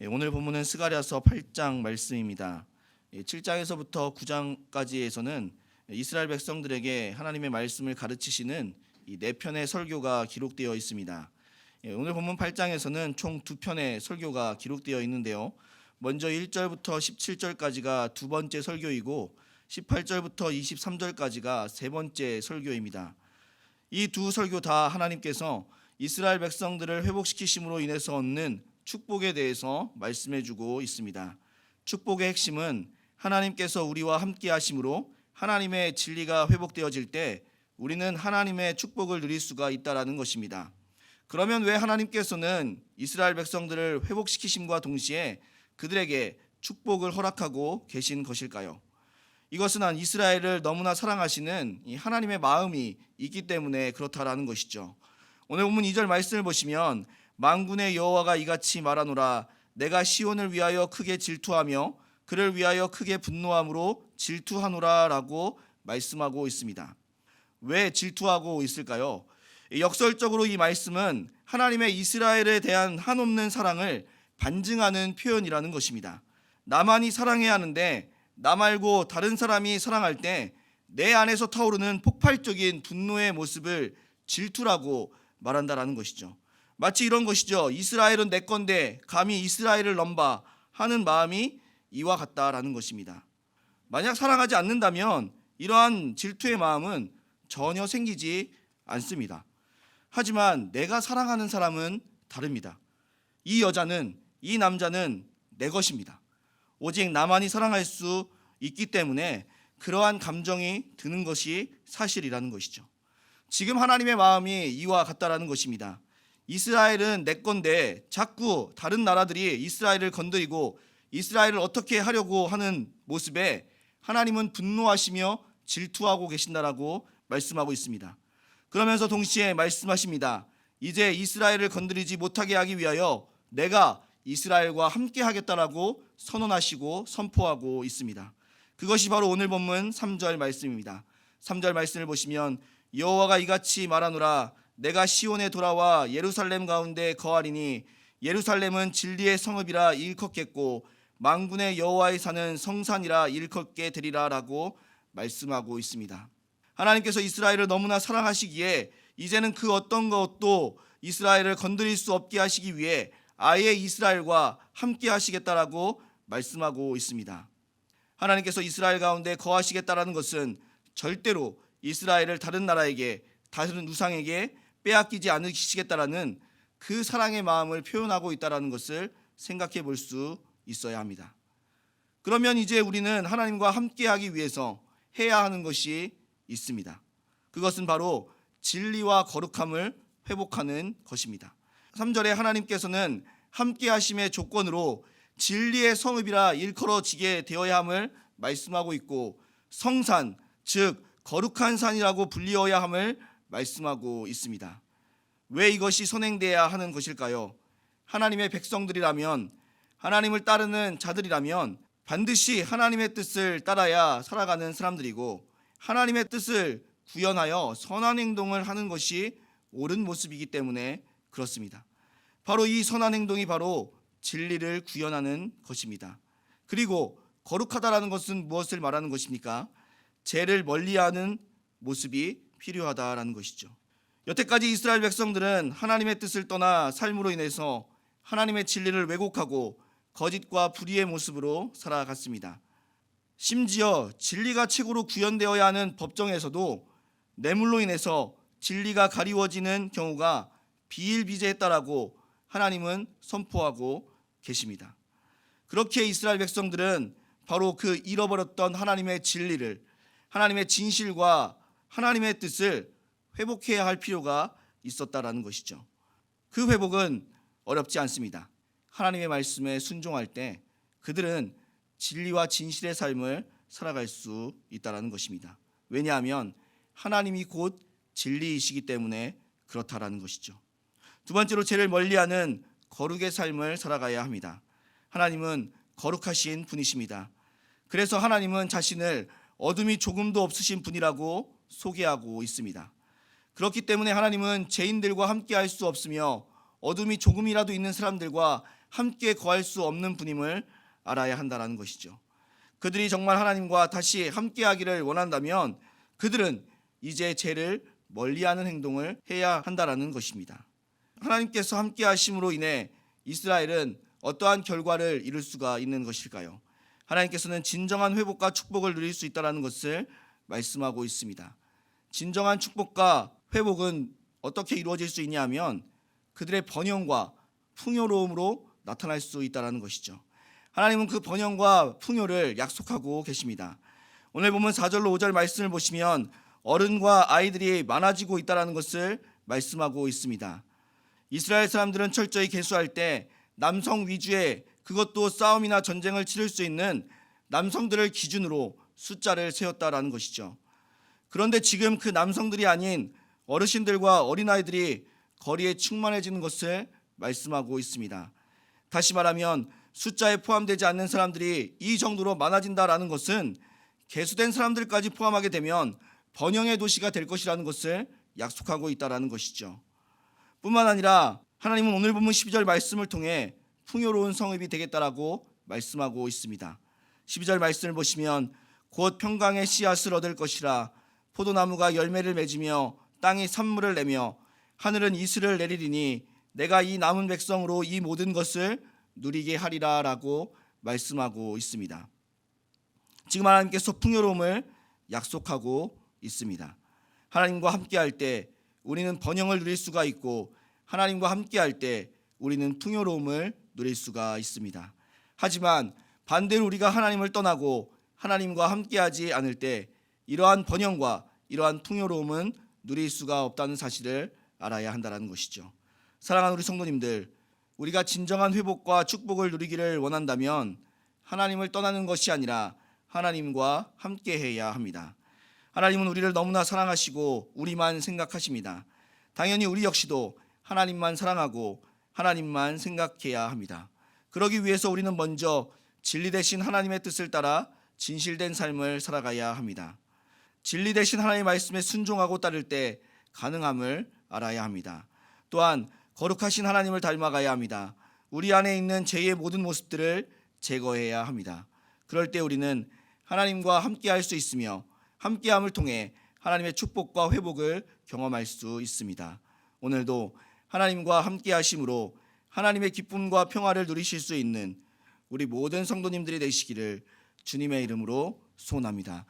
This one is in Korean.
오늘 본문은 스가랴서 8장 말씀입니다. 7장에서부터 9장까지에서는 이스라엘 백성들에게 하나님의 말씀을 가르치시는 이 4편의 설교가 기록되어 있습니다. 오늘 본문 8장에서는 총 2편의 설교가 기록되어 있는데요. 먼저 1절부터 17절까지가 두 번째 설교이고 18절부터 23절까지가 세 번째 설교입니다. 이 두 설교 다 하나님께서 이스라엘 백성들을 회복시키심으로 인해서 얻는 축복에 대해서 말씀해주고 있습니다. 축복의 핵심은 하나님께서 우리와 함께 하심으로 하나님의 진리가 회복되어질 때 우리는 하나님의 축복을 누릴 수가 있다라는 것입니다. 그러면 왜 하나님께서는 이스라엘 백성들을 회복시키심과 동시에 그들에게 축복을 허락하고 계신 것일까요? 이것은 이스라엘을 너무나 사랑하시는 하나님의 마음이 있기 때문에 그렇다라는 것이죠. 오늘 본문 2절 말씀을 보시면 만군의 여호와가 이같이 말하노라 내가 시온을 위하여 크게 질투하며 그를 위하여 크게 분노함으로 질투하노라 라고 말씀하고 있습니다. 왜 질투하고 있을까요? 역설적으로 이 말씀은 하나님의 이스라엘에 대한 한없는 사랑을 반증하는 표현이라는 것입니다. 나만이 사랑해야 하는데 나 말고 다른 사람이 사랑할 때 내 안에서 타오르는 폭발적인 분노의 모습을 질투라고 말한다라는 것이죠. 마치 이런 것이죠. 이스라엘은 내 건데 감히 이스라엘을 넘봐 하는 마음이 이와 같다라는 것입니다. 만약 사랑하지 않는다면 이러한 질투의 마음은 전혀 생기지 않습니다. 하지만 내가 사랑하는 사람은 다릅니다. 이 여자는, 이 남자는 내 것입니다. 오직 나만이 사랑할 수 있기 때문에 그러한 감정이 드는 것이 사실이라는 것이죠. 지금 하나님의 마음이 이와 같다라는 것입니다. 이스라엘은 내 건데 자꾸 다른 나라들이 이스라엘을 건드리고 이스라엘을 어떻게 하려고 하는 모습에 하나님은 분노하시며 질투하고 계신다라고 말씀하고 있습니다. 그러면서 동시에 말씀하십니다. 이제 이스라엘을 건드리지 못하게 하기 위하여 내가 이스라엘과 함께 하겠다라고 선언하시고 선포하고 있습니다. 그것이 바로 오늘 본문 3절 말씀입니다. 3절 말씀을 보시면 여호와가 이같이 말하노라 내가 시온에 돌아와 예루살렘 가운데 거하리니 예루살렘은 진리의 성읍이라 일컫겠고 만군의 여호와의 산은 성산이라 일컫게 되리라 라고 말씀하고 있습니다. 하나님께서 이스라엘을 너무나 사랑하시기에 이제는 그 어떤 것도 이스라엘을 건드릴 수 없게 하시기 위해 아예 이스라엘과 함께 하시겠다라고 말씀하고 있습니다. 하나님께서 이스라엘 가운데 거하시겠다라는 것은 절대로 이스라엘을 다른 나라에게, 다른 우상에게 빼앗기지 않으시겠다라는 그 사랑의 마음을 표현하고 있다는 것을 생각해 볼 수 있어야 합니다. 그러면 이제 우리는 하나님과 함께하기 위해서 해야 하는 것이 있습니다. 그것은 바로 진리와 거룩함을 회복하는 것입니다. 3절에 하나님께서는 함께하심의 조건으로 진리의 성읍이라 일컬어지게 되어야 함을 말씀하고 있고 성산, 즉 거룩한 산이라고 불리어야 함을 말씀하고 있습니다. 왜 이것이 선행돼야 하는 것일까요? 하나님의 백성들이라면, 하나님을 따르는 자들이라면 반드시 하나님의 뜻을 따라야 살아가는 사람들이고 하나님의 뜻을 구현하여 선한 행동을 하는 것이 옳은 모습이기 때문에 그렇습니다. 바로 이 선한 행동이 바로 진리를 구현하는 것입니다. 그리고 거룩하다라는 것은 무엇을 말하는 것입니까? 죄를 멀리하는 모습이 필요하다라는 것이죠. 여태까지 이스라엘 백성들은 하나님의 뜻을 떠나 삶으로 인해서 하나님의 진리를 왜곡하고 거짓과 불의의 모습으로 살아갔습니다. 심지어 진리가 최고로 구현되어야 하는 법정에서도 뇌물로 인해서 진리가 가리워지는 경우가 비일비재했다라고 하나님은 선포하고 계십니다. 그렇게 이스라엘 백성들은 바로 그 잃어버렸던 하나님의 진리를, 하나님의 진실과 하나님의 뜻을 회복해야 할 필요가 있었다라는 것이죠. 그 회복은 어렵지 않습니다. 하나님의 말씀에 순종할 때 그들은 진리와 진실의 삶을 살아갈 수 있다라는 것입니다. 왜냐하면 하나님이 곧 진리이시기 때문에 그렇다라는 것이죠. 두 번째로 죄를 멀리하는 거룩의 삶을 살아가야 합니다. 하나님은 거룩하신 분이십니다. 그래서 하나님은 자신을 어둠이 조금도 없으신 분이라고 소개하고 있습니다. 그렇기 때문에 하나님은 죄인들과 함께 할 수 없으며 어둠이 조금이라도 있는 사람들과 함께 거할 수 없는 분임을 알아야 한다는 것이죠. 그들이 정말 하나님과 다시 함께하기를 원한다면 그들은 이제 죄를 멀리하는 행동을 해야 한다는 것입니다. 하나님께서 함께하심으로 인해 이스라엘은 어떠한 결과를 이룰 수가 있는 것일까요? 하나님께서는 진정한 회복과 축복을 누릴 수 있다는 것을 말씀하고 있습니다. 진정한 축복과 회복은 어떻게 이루어질 수 있냐 하면 그들의 번영과 풍요로움으로 나타날 수 있다는 것이죠. 하나님은 그 번영과 풍요를 약속하고 계십니다. 오늘 보면 4절로 5절 말씀을 보시면 어른과 아이들이 많아지고 있다는 것을 말씀하고 있습니다. 이스라엘 사람들은 철저히 계수할 때 남성 위주의, 그것도 싸움이나 전쟁을 치를 수 있는 남성들을 기준으로 숫자를 세웠다라는 것이죠. 그런데 지금 그 남성들이 아닌 어르신들과 어린아이들이 거리에 충만해지는 것을 말씀하고 있습니다. 다시 말하면 숫자에 포함되지 않는 사람들이 이 정도로 많아진다라는 것은 계수된 사람들까지 포함하게 되면 번영의 도시가 될 것이라는 것을 약속하고 있다라는 것이죠. 뿐만 아니라 하나님은 오늘 본문 12절 말씀을 통해 풍요로운 성읍이 되겠다라고 말씀하고 있습니다. 12절 말씀을 보시면 곧 평강의 씨앗을 얻을 것이라 포도나무가 열매를 맺으며 땅이 산물을 내며 하늘은 이슬을 내리리니 내가 이 남은 백성으로 이 모든 것을 누리게 하리라 라고 말씀하고 있습니다. 지금 하나님께서 풍요로움을 약속하고 있습니다. 하나님과 함께할 때 우리는 번영을 누릴 수가 있고 하나님과 함께할 때 우리는 풍요로움을 누릴 수가 있습니다. 하지만 반대로 우리가 하나님을 떠나고 하나님과 함께하지 않을 때 이러한 번영과 이러한 풍요로움은 누릴 수가 없다는 사실을 알아야 한다는 것이죠. 사랑하는 우리 성도님들, 우리가 진정한 회복과 축복을 누리기를 원한다면 하나님을 떠나는 것이 아니라 하나님과 함께해야 합니다. 하나님은 우리를 너무나 사랑하시고 우리만 생각하십니다. 당연히 우리 역시도 하나님만 사랑하고 하나님만 생각해야 합니다. 그러기 위해서 우리는 먼저 진리 되신 하나님의 뜻을 따라 진실된 삶을 살아가야 합니다. 진리 되신 하나님의 말씀에 순종하고 따를 때 가능함을 알아야 합니다. 또한 거룩하신 하나님을 닮아가야 합니다. 우리 안에 있는 죄의 모든 모습들을 제거해야 합니다. 그럴 때 우리는 하나님과 함께할 수 있으며 함께함을 통해 하나님의 축복과 회복을 경험할 수 있습니다. 오늘도 하나님과 함께하심으로 하나님의 기쁨과 평화를 누리실 수 있는 우리 모든 성도님들이 되시기를 주님의 이름으로 소원합니다.